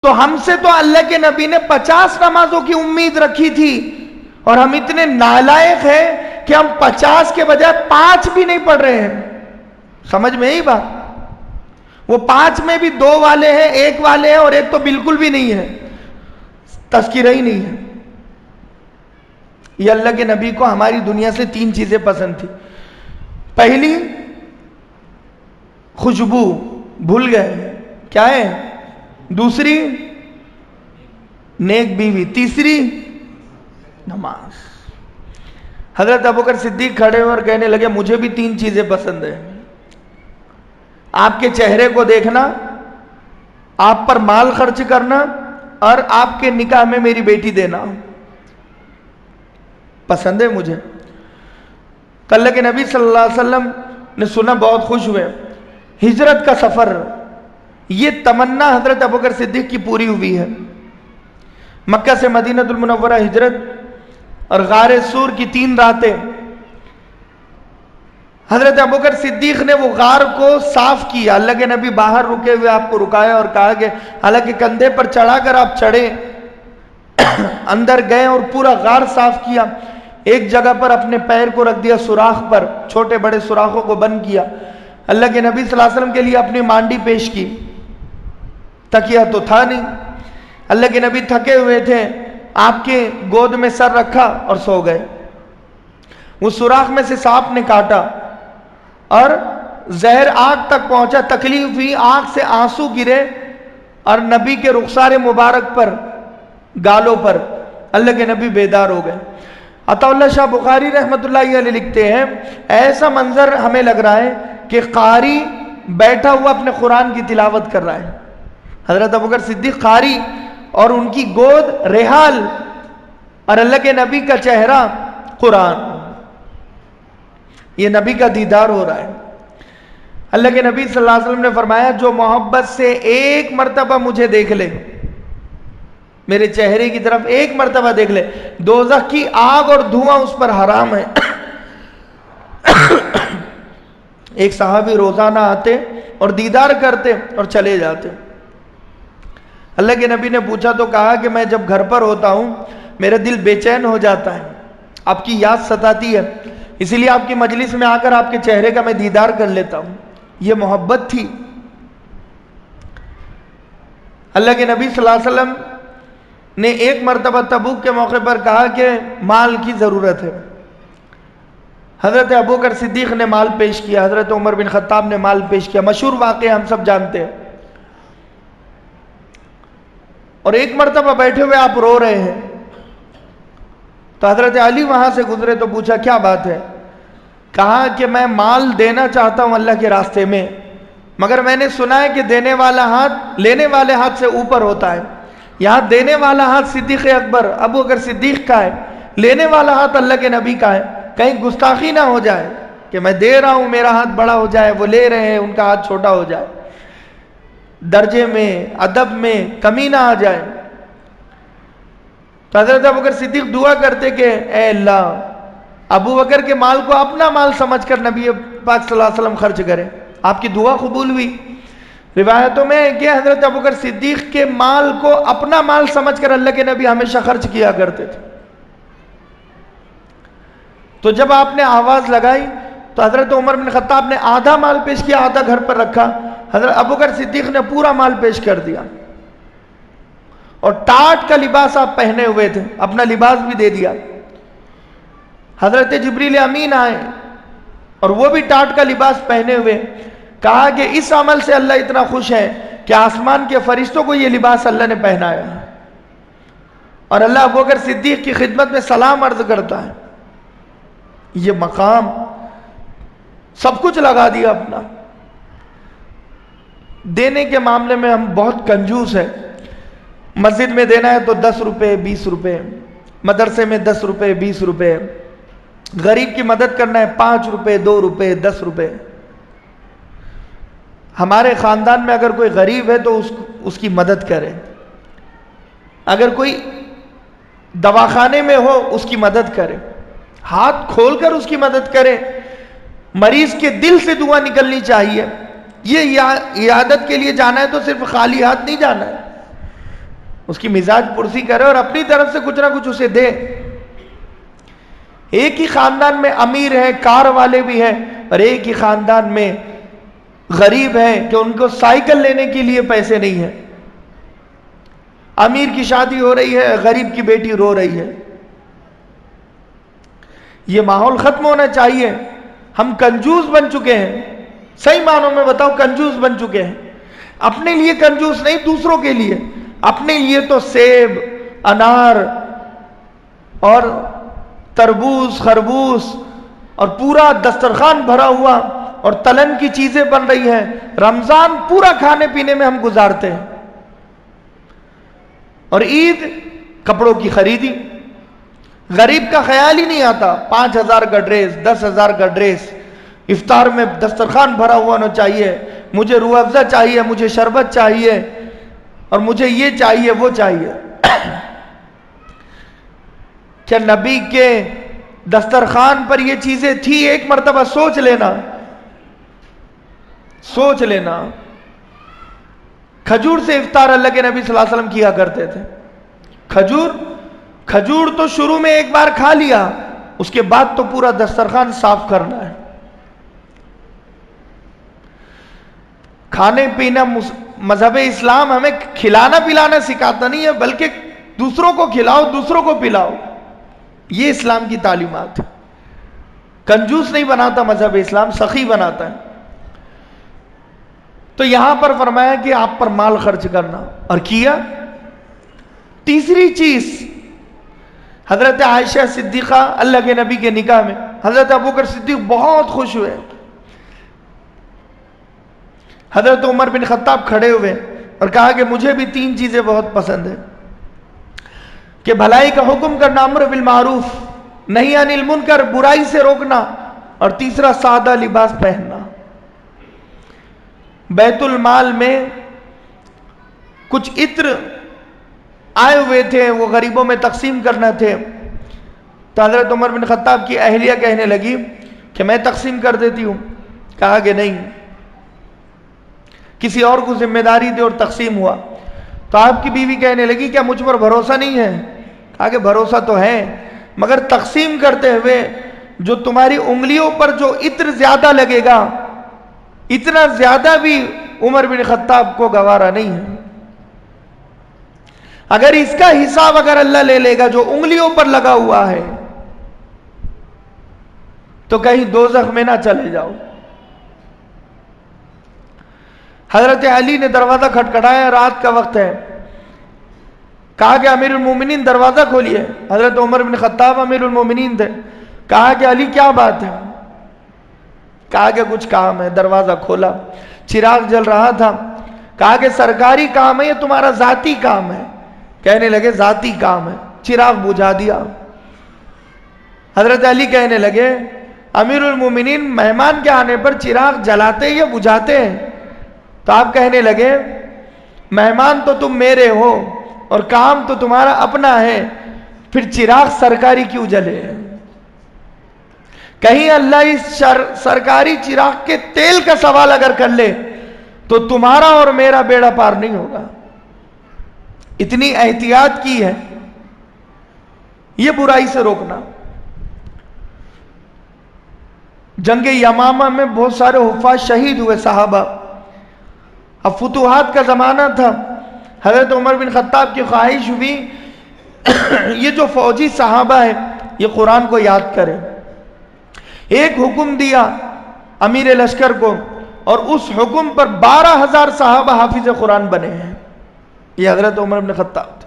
تو ہم سے تو اللہ کے نبی نے 50 نمازوں کی امید رکھی تھی، اور ہم اتنے نالائق ہیں کہ ہم 50 کے بجائے 5 بھی نہیں پڑھ رہے ہیں۔ سمجھ میں ہی بات؟ وہ 5 میں بھی 2 والے ہیں، 1 والے ہیں، اور 1 تو بالکل بھی نہیں ہے، تذکرہ ہی نہیں ہے۔ یہ اللہ کے نبی کو ہماری دنیا سے 3 چیزیں پسند تھی۔ پہلی خوشبو، بھول گئے کیا ہے؟ دوسری نیک بیوی، تیسری نماز۔ حضرت ابوبکر صدیق کھڑے اور کہنے لگے مجھے بھی 3 چیزیں پسند ہیں، آپ کے چہرے کو دیکھنا، آپ پر مال خرچ کرنا، اور آپ کے نکاح میں میری بیٹی دینا پسند ہے مجھے۔ تو اللہ کے نبی صلی اللہ علیہ وسلم نے سنا، بہت خوش ہوئے۔ ہجرت کا سفر، یہ تمنا حضرت ابوبکر صدیق کی پوری ہوئی ہے۔ مکہ سے مدینہ المنورہ ہجرت اور غار سور کی 3 راتیں، حضرت ابوبکر صدیق نے وہ غار کو صاف کیا۔ اللہ کے نبی باہر رکے ہوئے آپ کو رکایا اور کہا کہ حالانکہ کندھے پر چڑھا کر آپ چڑھے، اندر گئے اور پورا غار صاف کیا۔ ایک جگہ پر اپنے پیر کو رکھ دیا، سوراخ پر، چھوٹے بڑے سوراخوں کو بند کیا۔ اللہ کے نبی صلی اللہ علیہ وسلم کے لیے اپنی مانڈی پیش کی، تکیہ تو تھا نہیں۔ اللہ کے نبی تھکے ہوئے تھے، آپ کے گود میں سر رکھا اور سو گئے۔ وہ سوراخ میں سے سانپ نے کاٹا اور زہر آنکھ تک پہنچا، تکلیف ہوئی، آنکھ سے آنسو گرے اور نبی کے رخسار مبارک پر، گالوں پر اللہ کے نبی بیدار ہو گئے۔ عطا اللہ شاہ بخاری رحمۃ اللہ علیہ لکھتے ہیں، ایسا منظر ہمیں لگ رہا ہے کہ قاری بیٹھا ہوا اپنے قرآن کی تلاوت کر رہا ہے۔ حضرت ابوبکر صدیق قاری اور ان کی گود ریحال، اور اللہ کے نبی کا چہرہ قرآن۔ یہ نبی کا دیدار ہو رہا ہے۔ اللہ کے نبی صلی اللہ علیہ وسلم نے فرمایا جو محبت سے 1 مرتبہ مجھے دیکھ لے، میرے چہرے کی طرف 1 مرتبہ دیکھ لے، دوزخ کی آگ اور دھواں اس پر حرام ہے۔ ایک صحابی روزانہ آتے اور دیدار کرتے اور چلے جاتے۔ اللہ کے نبی نے پوچھا تو کہا کہ میں جب گھر پر ہوتا ہوں میرا دل بے چین ہو جاتا ہے، آپ کی یاد ستاتی ہے، اسی لیے آپ کی مجلس میں آ کر آپ کے چہرے کا میں دیدار کر لیتا ہوں۔ یہ محبت تھی۔ اللہ کے نبی صلی اللہ علیہ وسلم نے 1 مرتبہ تبوک کے موقع پر کہا کہ مال کی ضرورت ہے۔ حضرت ابوبکر صدیق نے مال پیش کیا، حضرت عمر بن خطاب نے مال پیش کیا، مشہور واقعہ ہم سب جانتے ہیں۔ اور 1 مرتبہ بیٹھے ہوئے آپ رو رہے ہیں، تو حضرت علی وہاں سے گزرے تو پوچھا کیا بات ہے؟ کہا کہ میں مال دینا چاہتا ہوں اللہ کے راستے میں، مگر میں نے سنا ہے کہ دینے والا ہاتھ لینے والے ہاتھ سے اوپر ہوتا ہے۔ یہاں دینے والا ہاتھ صدیق اکبر ابوبکر صدیق کا ہے، لینے والا ہاتھ اللہ کے نبی کا ہے، کہیں گستاخی نہ ہو جائے کہ میں دے رہا ہوں میرا ہاتھ بڑا ہو جائے، وہ لے رہے ہیں ان کا ہاتھ چھوٹا ہو جائے، درجے میں ادب میں کمی نہ آ جائے۔ تو حضرت ابوبکر صدیق دعا کرتے کہ اے اللہ ابوبکر کے مال کو اپنا مال سمجھ کر نبی پاک صلی اللہ علیہ وسلم خرچ کرے۔ آپ کی دعا قبول ہوئی۔ روایتوں میں ہے کہ حضرت ابوبکر صدیق کے مال کو اپنا مال سمجھ کر اللہ کے نبی ہمیشہ خرچ کیا کرتے تھے۔ تو جب آپ نے آواز لگائی تو حضرت عمر بن خطاب نے آدھا مال پیش کیا، آدھا گھر پر رکھا، حضرت ابوبکر صدیق نے پورا مال پیش کر دیا، اور ٹاٹ کا لباس آپ پہنے ہوئے تھے، اپنا لباس بھی دے دیا۔ حضرت جبریل امین آئے اور وہ بھی ٹاٹ کا لباس پہنے ہوئے، کہا کہ اس عمل سے اللہ اتنا خوش ہے کہ آسمان کے فرشتوں کو یہ لباس اللہ نے پہنایا، اور اللہ ابوبکر صدیق کی خدمت میں سلام عرض کرتا ہے۔ یہ مقام سب کچھ لگا دیا اپنا۔ دینے کے معاملے میں ہم بہت کنجوس ہیں۔ مسجد میں دینا ہے تو 10 روپے 20 روپے، مدرسے میں 10 روپے 20 روپے، غریب کی مدد کرنا ہے 5 روپے 2 روپے 10 روپے۔ ہمارے خاندان میں اگر کوئی غریب ہے تو اس کی مدد کرے، اگر کوئی دواخانے میں ہو اس کی مدد کرے، ہاتھ کھول کر اس کی مدد کرے، مریض کے دل سے دعا نکلنی چاہیے۔ یہ عیادت کے لیے جانا ہے تو صرف خالی ہاتھ نہیں جانا ہے، اس کی مزاج پرسی کرے اور اپنی طرف سے کچھ نہ کچھ اسے دے. ایک ہی خاندان میں امیر ہے، کار والے بھی ہیں، اور ایک ہی خاندان میں غریب ہیں کہ ان کو سائیکل لینے کے لیے پیسے نہیں ہیں. امیر کی شادی ہو رہی ہے، غریب کی بیٹی رو رہی ہے. یہ ماحول ختم ہونا چاہیے. ہم کنجوس بن چکے ہیں، صحیح معنوں میں بتاؤ کنجوس بن چکے ہیں. اپنے لیے کنجوس نہیں، دوسروں کے لیے. اپنے لیے تو سیب، انار اور تربوز، خربوز اور پورا دسترخوان بھرا ہوا اور تلن کی چیزیں بن رہی ہیں. رمضان پورا کھانے پینے میں ہم گزارتے ہیں. اور عید کپڑوں کی خریدی. غریب کا خیال ہی نہیں آتا 5,000 کا ڈریس، 10,000 کا ڈریس. افطار میں دسترخوان بھرا ہوا ہونا چاہیے، مجھے روح افزا چاہیے، مجھے شربت چاہیے، اور مجھے یہ چاہیے وہ چاہیے. کیا نبی کے دسترخوان پر یہ چیزیں تھی؟ ایک مرتبہ سوچ لینا، سوچ لینا. کھجور سے افطار اللہ کے نبی صلی اللہ علیہ وسلم کیا کرتے تھے. کھجور تو شروع میں ایک بار کھا لیا، اس کے بعد تو پورا دسترخوان صاف کرنا ہے. کھانے پینا مذہب اسلام ہمیں کھلانا پلانا سکھاتا نہیں ہے، بلکہ دوسروں کو کھلاؤ، دوسروں کو پلاؤ. یہ اسلام کی تعلیمات ہے. کنجوس نہیں بناتا مذہب اسلام، سخی بناتا ہے. تو یہاں پر فرمایا کہ آپ پر مال خرچ کرنا، اور کیا. تیسری چیز، حضرت عائشہ صدیقہ اللہ کے نبی کے نکاح میں حضرت ابوبکر صدیق بہت خوش ہوئے. حضرت عمر بن خطاب کھڑے ہوئے اور کہا کہ مجھے بھی 3 چیزیں بہت پسند ہیں، کہ بھلائی کا حکم کرنا، امر بالمعروف، نہی عن المنکر، برائی سے روکنا، اور تیسرا سادہ لباس پہننا. بیت المال میں کچھ عطر آئے ہوئے تھے، وہ غریبوں میں تقسیم کرنا تھے. تو حضرت عمر بن خطاب کی اہلیہ کہنے لگی کہ میں تقسیم کر دیتی ہوں. کہا کہ نہیں، کسی اور کو ذمہ داری دے، اور تقسیم ہوا. تو آپ کی بیوی کہنے لگی کیا مجھ پر بھروسہ نہیں ہے؟ کہا کہ بھروسہ تو ہے، مگر تقسیم کرتے ہوئے جو تمہاری انگلیوں پر جو عطر زیادہ لگے گا، اتنا زیادہ بھی عمر بن خطاب کو گوارا نہیں ہے. اگر اس کا حساب اگر اللہ لے لے گا جو انگلیوں پر لگا ہوا ہے، تو کہیں دوزخ میں نہ چلے جاؤ. حضرت علی نے دروازہ کھٹکھٹایا، رات کا وقت ہے. کہا کہ امیر المومنین دروازہ کھولیے. حضرت عمر بن خطاب امیر المومنین تھے. کہا کہ علی کیا بات ہے؟ کہا کہ کچھ کام ہے. دروازہ کھولا، چراغ جل رہا تھا. کہا کہ سرکاری کام ہے یا تمہارا ذاتی کام ہے؟ کہنے لگے ذاتی کام ہے. چراغ بجھا دیا. حضرت علی کہنے لگے امیر المومنین مہمان کے آنے پر چراغ جلاتے یا بجھاتے ہیں؟ تو آپ کہنے لگے مہمان تو تم میرے ہو اور کام تو تمہارا اپنا ہے، پھر چراغ سرکاری کیوں جلے؟ کہیں اللہ اس سرکاری چراغ کے تیل کا سوال اگر کر لے تو تمہارا اور میرا بیڑا پار نہیں ہوگا. اتنی احتیاط کی ہے. یہ برائی سے روکنا. جنگ یمامہ میں بہت سارے حفاظ شہید ہوئے صحابہ. اب فتوحات کا زمانہ تھا. حضرت عمر بن خطاب کی خواہش ہوئی یہ جو فوجی صحابہ ہیں یہ قرآن کو یاد کریں. ایک حکم دیا امیر لشکر کو، اور اس حکم پر 12,000 صحابہ حافظ قرآن بنے ہیں. یہ حضرت عمر بن خطاب تھے.